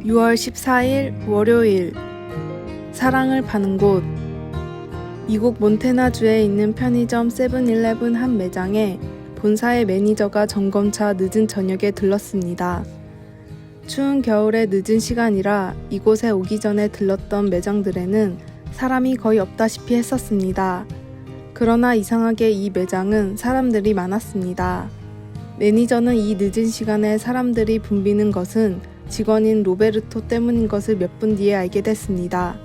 6월 14일 월요일 사랑을 파는 곳 미국 몬태나주에 있는 편의점 세븐일레븐 한 매장에 본사의 매니저가 점검차 늦은 저녁에 들렀습니다. 추운 겨울에 늦은 시간이라 이곳에 오기 전에 들렀던 매장들에는 사람이 거의 없다시피 했었습니다. 그러나 이상하게 이 매장은 사람들이 많았습니다. 매니저는 이 늦은 시간에 사람들이 붐비는 것은 직원인 로베르토 때문인 것을 몇 분 뒤에 알게 됐습니다.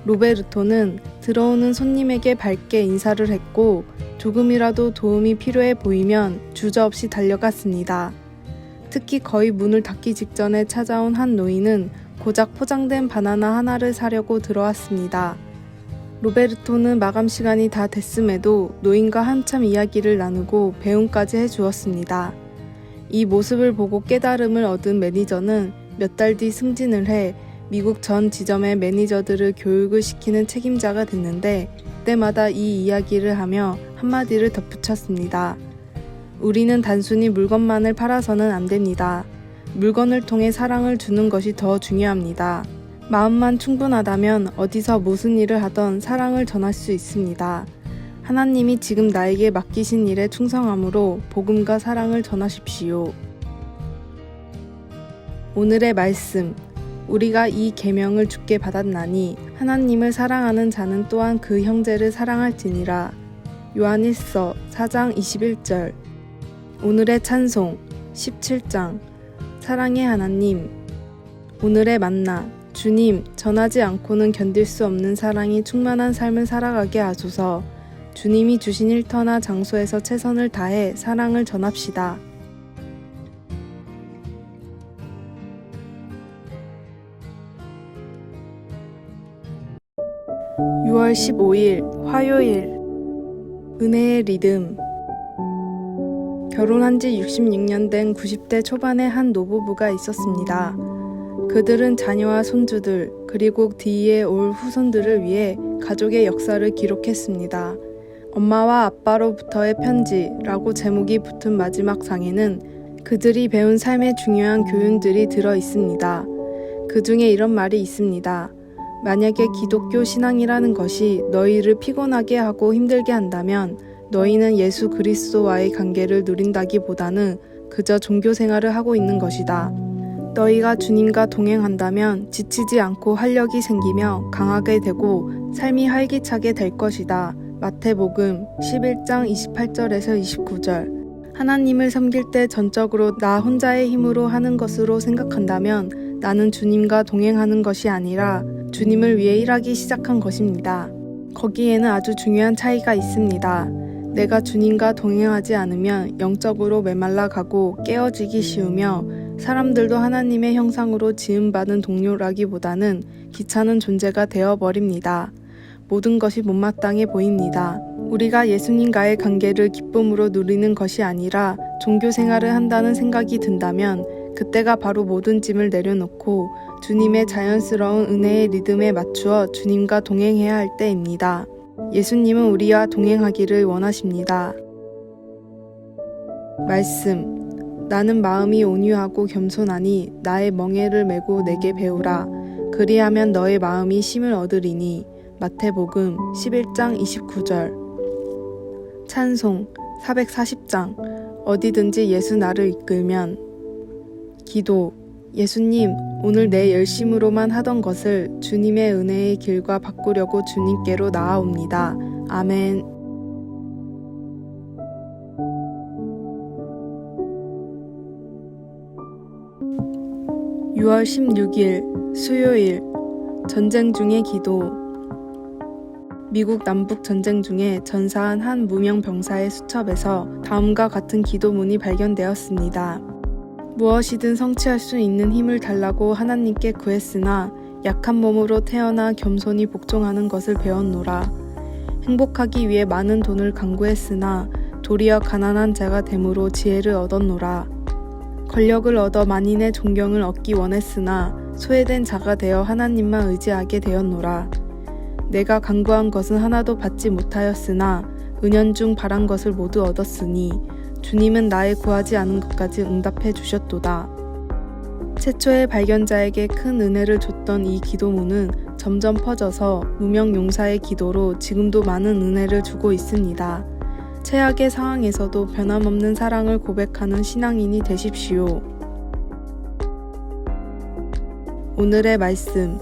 로베르토는 들어오는 손님에게 밝게 인사를 했고 조금이라도 도움이 필요해 보이면 주저없이 달려갔습니다. 특히 거의 문을 닫기 직전에 찾아온 한 노인은 고작 포장된 바나나 하나를 사려고 들어왔습니다. 로베르토는 마감 시간이 다 됐음에도 노인과 한참 이야기를 나누고 배웅까지 해주었습니다. 이 모습을 보고 깨달음을 얻은 매니저는 몇 달 뒤 승진을 해 미국 전 지점의 매니저들을 교육을 시키는 책임자가 됐는데 때마다 이 이야기를 하며 한마디를 덧붙였습니다. 우리는 단순히 물건만을 팔아서는 안 됩니다. 물건을 통해 사랑을 주는 것이 더 중요합니다. 마음만 충분하다면 어디서 무슨 일을 하던 사랑을 전할 수 있습니다. 하나님이 지금 나에게 맡기신 일에 충성함으로 복음과 사랑을 전하십시오. 오늘의 말씀. 우리가 이 계명을 주께 받았나니 하나님을 사랑하는 자는 또한 그 형제를 사랑할지니라. 요한일서 4장 21절. 오늘의 찬송 17장. 사랑의 하나님. 오늘의 만나. 주님, 전하지 않고는 견딜 수 없는 사랑이 충만한 삶을 살아가게 하소서. 주님이 주신 일터나 장소에서 최선을 다해 사랑을 전합시다. (6월 15일) 화요일 은혜의 리듬. 결혼한 지 66년 된 90대 초반의 한 노부부가 있었습니다. 그들은 자녀와 손주들 그리고 뒤에 올 후손들을 위해 가족의 역사를 기록했습니다. 엄마와 아빠로부터의 편지라고 제목이 붙은 마지막 상에는 그들이 배운 삶의 중요한 교훈들이 들어 있습니다. 그 중에 이런 말이 있습니다. 만약에 기독교 신앙이라는 것이 너희를 피곤하게 하고 힘들게 한다면 너희는 예수 그리스도와의 관계를 누린다기보다는 그저 종교 생활을 하고 있는 것이다. 너희가 주님과 동행한다면 지치지 않고 활력이 생기며 강하게 되고 삶이 활기차게 될 것이다. 마태복음 11장 28절에서 29절. 하나님을 섬길 때 전적으로 나 혼자의 힘으로 하는 것으로 생각한다면 나는 주님과 동행하는 것이 아니라 주님을 위해 일하기 시작한 것입니다. 거기에는 아주 중요한 차이가 있습니다. 내가 주님과 동행하지 않으면 영적으로 메말라 가고 깨어지기 쉬우며 사람들도 하나님의 형상으로 지음받은 동료라기보다는 귀찮은 존재가 되어버립니다. 모든 것이 못마땅해 보입니다. 우리가 예수님과의 관계를 기쁨으로 누리는 것이 아니라 종교 생활을 한다는 생각이 든다면 그때가 바로 모든 짐을 내려놓고 주님의 자연스러운 은혜의 리듬에 맞추어 주님과 동행해야 할 때입니다. 예수님은 우리와 동행하기를 원하십니다. 말씀. 나는 마음이 온유하고 겸손하니 나의 멍에를 메고 내게 배우라. 그리하면 너의 마음이 쉼을 얻으리니. 마태복음 11장 29절. 찬송 440장. 어디든지 예수 나를 이끌면. 기도. 예수님, 오늘 내 열심으로만 하던 것을 주님의 은혜의 길과 바꾸려고 주님께로 나아옵니다. 아멘. (6월 16일) 수요일. 전쟁 중의 기도. 미국 남북 전쟁 중에 전사한 한 무명 병사의 수첩에서 다음과 같은 기도문이 발견되었습니다. 무엇이든 성취할 수 있는 힘을 달라고 하나님께 구했으나 약한 몸으로 태어나 겸손히 복종하는 것을 배웠노라. 행복하기 위해 많은 돈을 강구했으나 도리어 가난한 자가 됨으로 지혜를 얻었노라. 권력을 얻어 만인의 존경을 얻기 원했으나 소외된 자가 되어 하나님만 의지하게 되었노라. 내가 간구한 것은 하나도 받지 못하였으나 은연중 바란 것을 모두 얻었으니 주님은 나의 구하지 않은 것까지 응답해 주셨도다. 최초의 발견자에게 큰 은혜를 줬던 이 기도문은 점점 퍼져서 무명용사의 기도로 지금도 많은 은혜를 주고 있습니다. 최악의 상황에서도 변함없는 사랑을 고백하는 신앙인이 되십시오. 오늘의 말씀.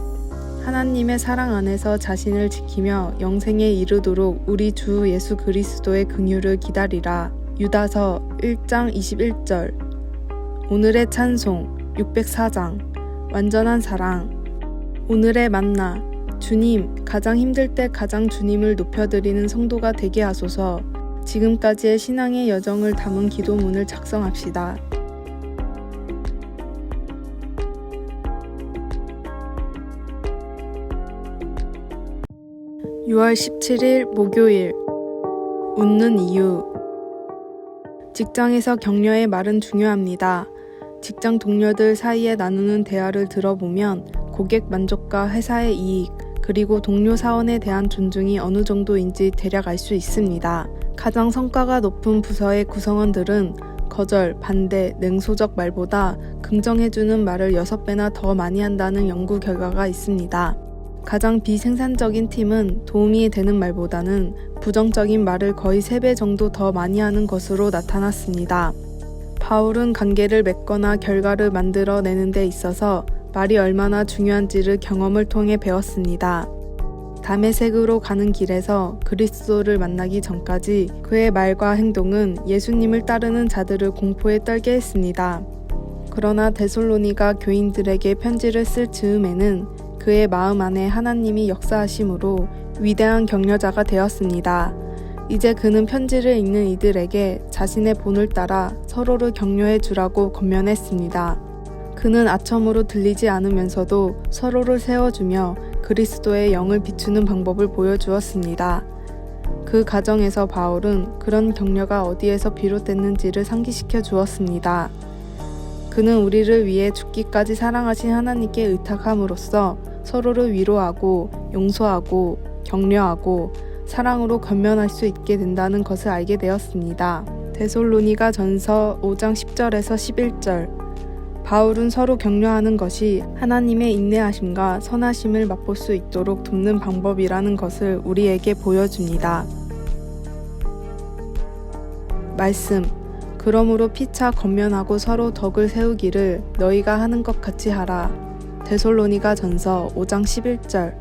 하나님의 사랑 안에서 자신을 지키며 영생에 이르도록 우리 주 예수 그리스도의 긍휼을 기다리라. 유다서 1장 21절. 오늘의 찬송 604장. 완전한 사랑. 오늘의 만나. 주님, 가장 힘들 때 가장 주님을 높여드리는 성도가 되게 하소서. 지금까지의 신앙의 여정을 담은 기도문을 작성합시다. 6월 17일 목요일. 웃는 이유. 직장에서 격려의 말은 중요합니다. 직장 동료들 사이에 나누는 대화를 들어보면 고객 만족과 회사의 이익, 그리고 동료 사원에 대한 존중이 어느 정도인지 대략 알 수 있습니다. 가장 성과가 높은 부서의 구성원들은 거절, 반대, 냉소적 말보다 긍정해주는 말을 6배나 더 많이 한다는 연구 결과가 있습니다. 가장 비생산적인 팀은 도움이 되는 말보다는 부정적인 말을 거의 3배 정도 더 많이 하는 것으로 나타났습니다. 바울은 관계를 맺거나 결과를 만들어내는 데 있어서 말이 얼마나 중요한지를 경험을 통해 배웠습니다. 다메섹으로 가는 길에서 그리스도를 만나기 전까지 그의 말과 행동은 예수님을 따르는 자들을 공포에 떨게 했습니다. 그러나 데살로니가 교인들에게 편지를 쓸 즈음에는 그의 마음 안에 하나님이 역사하심으로 위대한 격려자가 되었습니다. 이제 그는 편지를 읽는 이들에게 자신의 본을 따라 서로를 격려해 주라고 권면했습니다. 그는 아첨으로 들리지 않으면서도 서로를 세워주며 그리스도의 영을 비추는 방법을 보여주었습니다. 그 과정에서 바울은 그런 격려가 어디에서 비롯됐는지를 상기시켜 주었습니다. 그는 우리를 위해 죽기까지 사랑하신 하나님께 의탁함으로써 서로를 위로하고 용서하고 격려하고 사랑으로 권면할 수 있게 된다는 것을 알게 되었습니다. 데살로니가 전서 5장 10절에서 11절. 바울은 서로 격려하는 것이 하나님의 인내하심과 선하심을 맛볼 수 있도록 돕는 방법이라는 것을 우리에게 보여줍니다. 말씀. 그러므로 피차 권면하고 서로 덕을 세우기를 너희가 하는 것 같이 하라. 데살로니가 전서 5장 11절.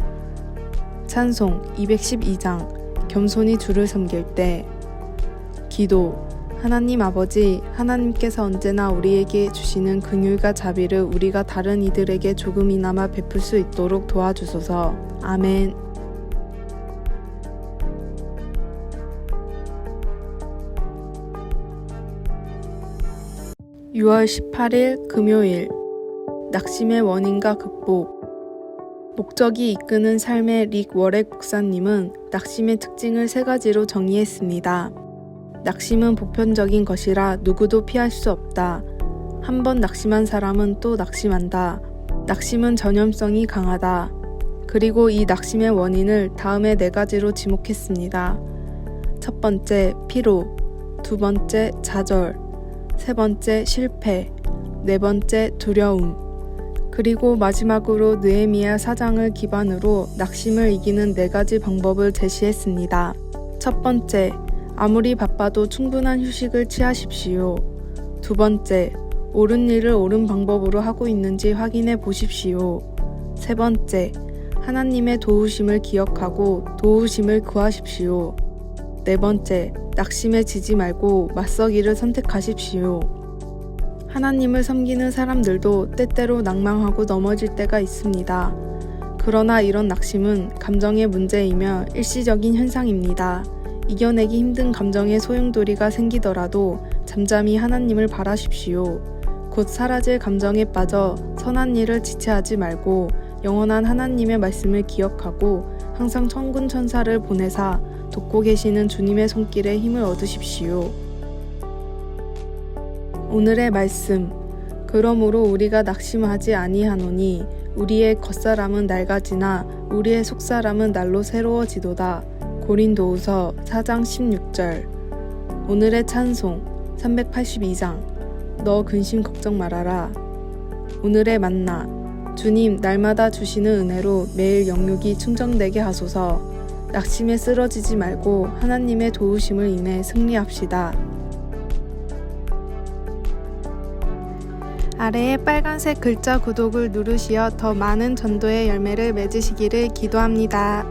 찬송 212장. 겸손히 주를 섬길 때. 기도. 하나님 아버지, 하나님께서 언제나 우리에게 주시는 긍휼과 자비를 우리가 다른 이들에게 조금이나마 베풀 수 있도록 도와주소서. 아멘. (6월 18일) 금요일. 낙심의 원인과 극복. 목적이 이끄는 삶의 릭 워렉 목사님은 낙심의 특징을 3가지로 정의했습니다. 낙심은 보편적인 것이라 누구도 피할 수 없다. 한 번 낙심한 사람은 또 낙심한다. 낙심은 전염성이 강하다. 그리고 이 낙심의 원인을 다음에 4가지로 지목했습니다. 첫 번째, 피로. 두 번째, 좌절. 세 번째, 실패. 네 번째, 두려움. 그리고 마지막으로 느헤미야 4장을 기반으로 낙심을 이기는 4가지 방법을 제시했습니다. 첫 번째, 아무리 바빠도 충분한 휴식을 취하십시오. 두 번째, 옳은 일을 옳은 방법으로 하고 있는지 확인해 보십시오. 세 번째, 하나님의 도우심을 기억하고 도우심을 구하십시오. 네 번째, 낙심에 지지 말고 맞서기를 선택하십시오. 하나님을 섬기는 사람들도 때때로 낭망하고 넘어질 때가 있습니다. 그러나 이런 낙심은 감정의 문제이며 일시적인 현상입니다. 이겨내기 힘든 감정의 소용돌이가 생기더라도 잠잠히 하나님을 바라십시오. 곧 사라질 감정에 빠져 선한 일을 지체하지 말고 영원한 하나님의 말씀을 기억하고 항상 천군 천사를 보내사 돕고 계시는 주님의 손길에 힘을 얻으십시오. 오늘의 말씀. 그러므로 우리가 낙심하지 아니하노니 우리의 겉사람은 낡아지나 우리의 속사람은 날로 새로워지도다. 고린도후서 4장 16절. 오늘의 찬송 382장. 너 근심 걱정 말아라. 오늘의 만나. 주님, 날마다 주시는 은혜로 매일 영육이 충전되게 하소서. 낙심에 쓰러지지 말고 하나님의 도우심을 인해 승리합시다. 아래에 빨간색 글자 구독을 누르시어 더 많은 전도의 열매를 맺으시기를 기도합니다.